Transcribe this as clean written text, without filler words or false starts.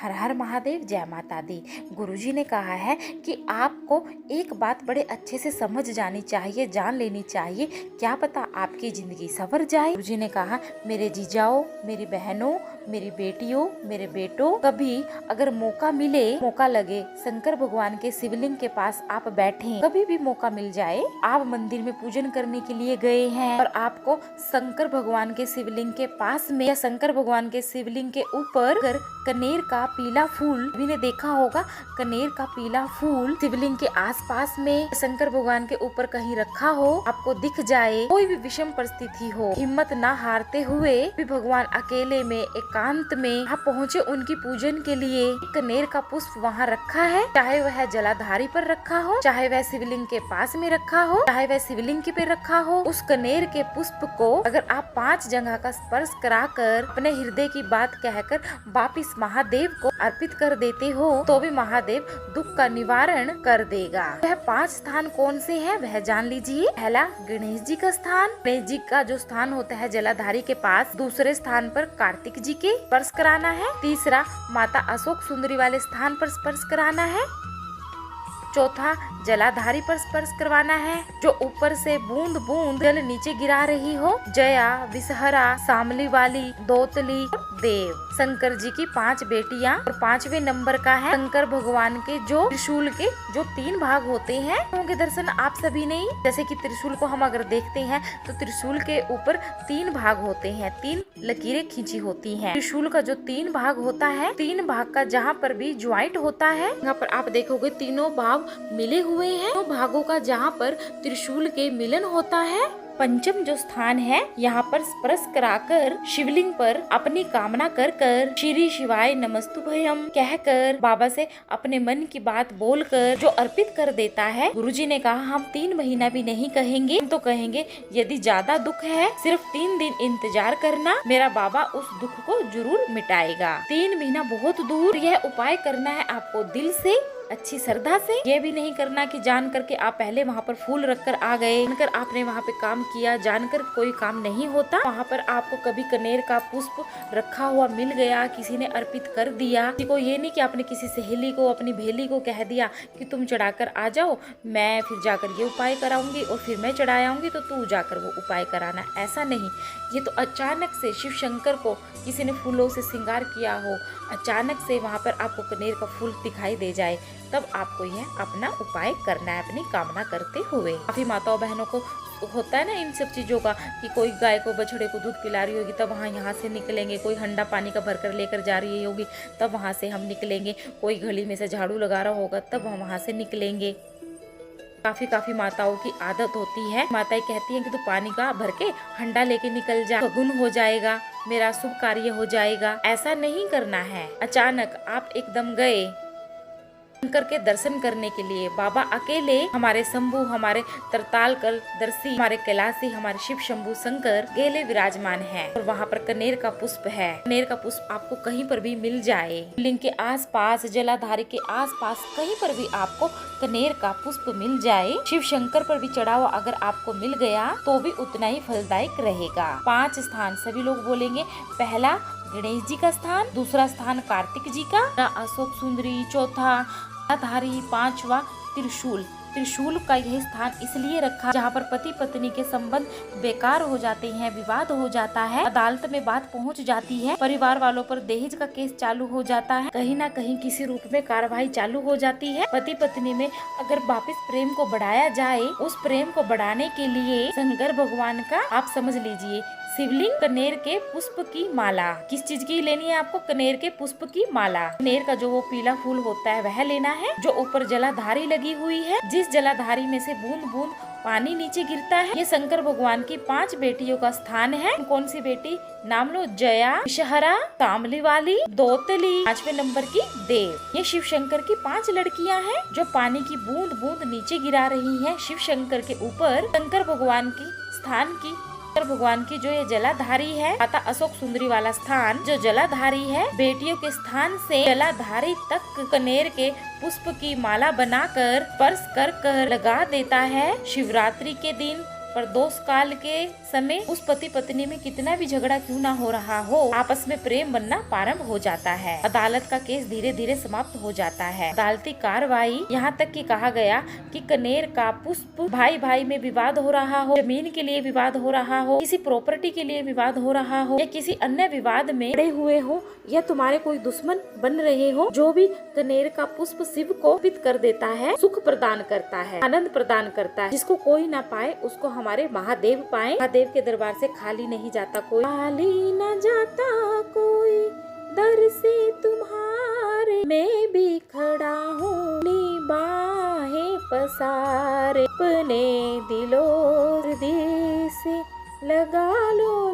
हर हर महादेव, जय माता दी। गुरुजी ने कहा है कि आपको एक बात बड़े अच्छे से समझ जानी चाहिए, जान लेनी चाहिए, क्या पता आपकी जिंदगी संवर जाए। गुरुजी ने कहा, मेरे जीजाओ, मेरी बहनों, मेरी बेटियों, मेरे बेटों, कभी अगर मौका मिले, मौका लगे, शंकर भगवान के शिवलिंग के पास आप बैठे, कभी भी मौका मिल जाए, आप मंदिर में पूजन करने के लिए गए हैं और आपको शंकर भगवान के शिवलिंग के पास में या शंकर भगवान के शिवलिंग के ऊपर कनेर का पीला फूल, भी ने देखा होगा, कनेर का पीला फूल शिवलिंग के आसपास में शंकर भगवान के ऊपर कहीं रखा हो, आपको दिख जाए, कोई भी विषम परिस्थिति हो, हिम्मत ना हारते हुए भी भगवान अकेले में एकांत में आप पहुँचे उनकी पूजन के लिए, कनेर का पुष्प वहाँ रखा है, चाहे वह जलाधारी पर रखा हो, चाहे वह शिवलिंग के पास में रखा हो, चाहे वह शिवलिंग पे रखा हो, उस कनेर के पुष्प को अगर आप 5 जगह का स्पर्श कराकर अपने हृदय की बात कहकर वापिस महादेव को अर्पित कर देते हो तो भी महादेव दुख का निवारण कर देगा। वह 5 स्थान कौन से हैं वह जान लीजिए। पहला, गणेश जी का स्थान। गणेश जी का जो स्थान होता है जलाधारी के पास, दूसरे स्थान पर कार्तिक जी के स्पर्श कराना है, तीसरा माता अशोक सुंदरी वाले स्थान पर स्पर्श कराना है, चौथा जलाधारी पर स्पर्श करवाना है, जो ऊपर से बूंद बूंद जल नीचे गिरा रही हो, जया, विषहरा, शामली वाली, दोतली, देव। शंकर जी की 5 बेटियां और 5वें नंबर का है शंकर भगवान के जो त्रिशूल के जो 3 भाग होते हैं, उनके दर्शन आप सभी ने, जैसे कि त्रिशूल को हम अगर देखते हैं तो त्रिशूल के ऊपर 3 भाग होते हैं, 3 लकीरें खींची होती हैं। त्रिशूल का जो 3 भाग होता है, 3 भाग का जहाँ पर भी ज्वाइंट होता है, यहाँ पर आप देखोगे तीनों भाग मिले हुए हैं। तो भागों का जहाँ पर त्रिशूल के मिलन होता है, पंचम जो स्थान है, यहाँ पर स्पर्श कराकर शिवलिंग पर अपनी कामना कर कर श्री शिवाय नमस्तुभयम कहकर बाबा से अपने मन की बात बोलकर जो अर्पित कर देता है। गुरुजी ने कहा हम 3 महीना भी नहीं कहेंगे, हम तो कहेंगे यदि ज्यादा दुख है सिर्फ 3 दिन इंतजार करना, मेरा बाबा उस दुख को जरूर मिटाएगा। 3 महीना बहुत दूर, यह उपाय करना है आपको दिल से, अच्छी श्रद्धा से। ये भी नहीं करना कि जान करके आप पहले वहाँ पर फूल रखकर आ गए, जानकर आपने वहाँ पे काम किया, जानकर कोई काम नहीं होता। वहाँ पर आपको कभी कनेर का पुष्प रखा हुआ मिल गया, किसी ने अर्पित कर दिया, किसी को ये नहीं कि आपने किसी सहेली को, अपनी भेली को कह दिया कि तुम चढ़ाकर आ जाओ, मैं फिर जाकर ये उपाय कराऊंगी और फिर मैं चढ़ा आऊंगी तो तू जाकर वो उपाय कराना, ऐसा नहीं। ये तो अचानक से शिव शंकर को किसी ने फूलों से श्रृंगार किया हो, अचानक से वहाँ पर आपको कनेर का फूल दिखाई दे जाए, तब आपको यह अपना उपाय करना है अपनी कामना करते हुए। काफी माताओं बहनों को होता है ना इन सब चीजों का कि कोई गाय को बछड़े को दूध पिला रही होगी तब वहाँ यहाँ से निकलेंगे, कोई हंडा पानी का भरकर लेकर जा रही होगी तब वहाँ से हम निकलेंगे, कोई गली में से झाड़ू लगा रहा होगा तब हम वहाँ से निकलेंगे। काफी माताओं की आदत होती है, माताएं कहती हैं कि तू पानी का भर के हंडा लेके निकल जा, गुण हो जाएगा, मेरा शुभ कार्य हो जाएगा। ऐसा नहीं करना है। अचानक आप एकदम गए शंकर के दर्शन करने के लिए, बाबा अकेले, हमारे शंभु, हमारे तरताल कल दर्शी, हमारे कैलाशी, हमारे शिव शंभु शंकर गेले विराजमान है और वहाँ पर कनेर का पुष्प है। कनेर का पुष्प आपको कहीं पर भी मिल जाए, लिंग के आसपास, जलाधारी के आसपास कहीं पर भी आपको कनेर का पुष्प मिल जाए, शिव शंकर पर भी चढ़ा हुआ अगर आपको मिल गया तो भी उतना ही फलदायक रहेगा। 5 स्थान सभी लोग बोलेंगे। पहला गणेश जी का स्थान, दूसरा स्थान कार्तिक जी का, अशोक सुंदरी, चौथा धारी, 5वां त्रिशूल। त्रिशूल का यह स्थान इसलिए रखा जहाँ पर पति पत्नी के संबंध बेकार हो जाते हैं, विवाद हो जाता है, अदालत में बात पहुँच जाती है, परिवार वालों पर दहेज का केस चालू हो जाता है, कहीं ना कहीं किसी रूप में कार्रवाई चालू हो जाती है। पति पत्नी में अगर वापिस प्रेम को बढ़ाया जाए, उस प्रेम को बढ़ाने के लिए शंकर भगवान का आप समझ लीजिए शिवलिंग, कनेर के पुष्प की माला। किस चीज की लेनी है आपको? कनेर के पुष्प की माला। कनेर का जो वो पीला फूल होता है वह लेना है, जो ऊपर जलाधारी लगी हुई है, जिस जलाधारी में से बूंद बूंद पानी नीचे गिरता है। ये शंकर भगवान की 5 बेटियों का स्थान है। कौन सी बेटी? नाम लो, जया, विषहरा, शामली वाली, दोतली, 5वें नंबर की देव। ये शिव शंकर की 5 लड़कियां हैं जो पानी की बूंद बूंद नीचे गिरा रही हैं शिव शंकर के ऊपर। शंकर भगवान की स्थान की, शंकर भगवान की जो ये जलाधारी है, माता अशोक सुंदरी वाला स्थान जो जलाधारी है, बेटियों के स्थान से जलाधारी तक कनेर के पुष्प की माला बनाकर स्पर्श कर कर लगा देता है। शिवरात्रि के दिन पर दोष काल के समय उस पति पत्नी में कितना भी झगड़ा क्यों ना हो रहा हो, आपस में प्रेम बनना प्रारंभ हो जाता है। अदालत का केस धीरे धीरे समाप्त हो जाता है। अदालती कार्रवाई यहाँ तक कि कहा गया कि कनेर का पुष्प, भाई भाई में विवाद हो रहा हो, जमीन के लिए विवाद हो रहा हो, किसी प्रॉपर्टी के लिए विवाद हो रहा हो, या किसी अन्य विवाद में पड़े हुए हो, या तुम्हारे कोई दुश्मन बन रहे हो, जो भी कनेर का पुष्प शिव को अर्पित कर देता है, सुख प्रदान करता है, आनंद प्रदान करता है। जिसको कोई ना पाए उसको हमारे महादेव पाए। महादेव के दरबार से खाली नहीं जाता कोई, खाली न जाता कोई दर से तुम्हारे, मैं भी खड़ा हूँ निबाहें पसारे, अपने दिलो दिल से लगा लो